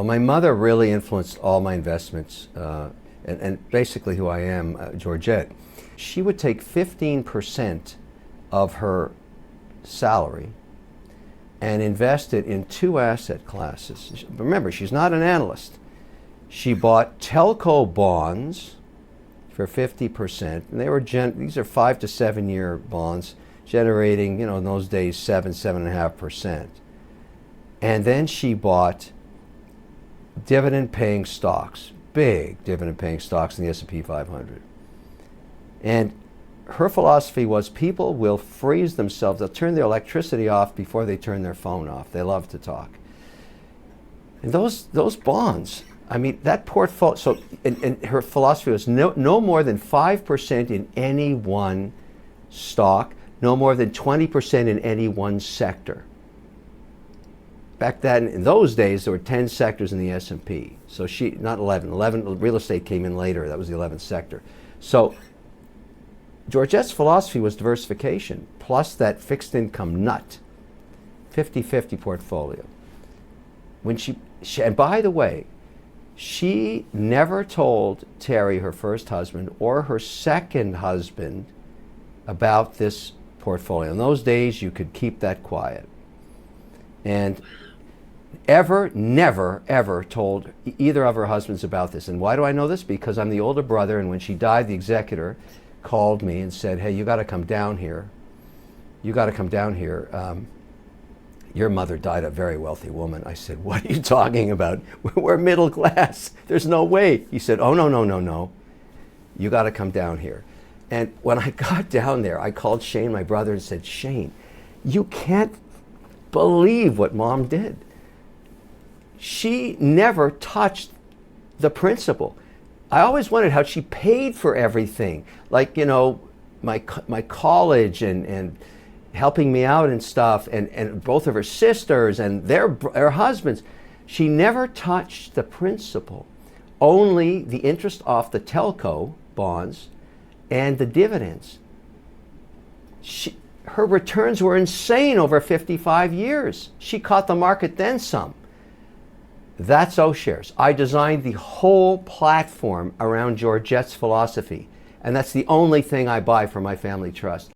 Well, my mother really influenced all my investments, and basically who I am, Georgette. She would take 15% of her salary and invest it in two asset classes. Remember, she's not an analyst. She bought telco bonds for 50%, and they were these are 5 to 7 year bonds, generating, in those days, 7.5%. And then she bought dividend-paying stocks, big dividend-paying stocks in the S&P 500. And her philosophy was people will freeze themselves. They'll turn their electricity off before they turn their phone off. They love to talk. And those bonds, I mean, that portfolio, so and her philosophy was no more than 5% in any one stock, no more than 20% in any one sector. Back then, in those days, there were 10 sectors in the S&P. So not 11. 11, real estate came in later. That was the 11th sector. So Georgette's philosophy was diversification, plus that fixed income nut, 50-50 portfolio. And by the way, she never told Terry, her first husband, or her second husband about this portfolio. In those days, you could keep that quiet. And never, ever told either of her husbands about this. And why do I know this? Because I'm the older brother, and when she died, the executor called me and said, "Hey, you got to come down here. You got to come down here. Your mother died a very wealthy woman." I said, "What are you talking about? We're middle class. There's no way." He said, "Oh, no. You got to come down here." And when I got down there, I called Shane, my brother, and said, "Shane, you can't believe what Mom did. She never touched the principal. I always wondered how she paid for everything, like, my college and helping me out and stuff, and both of her sisters and their husbands. She never touched the principal, only the interest off the telco bonds and the dividends. Her returns were insane over 55 years. She caught the market, then some. That's O'Shares. I designed the whole platform around Georgette's philosophy, and that's the only thing I buy for my family trust.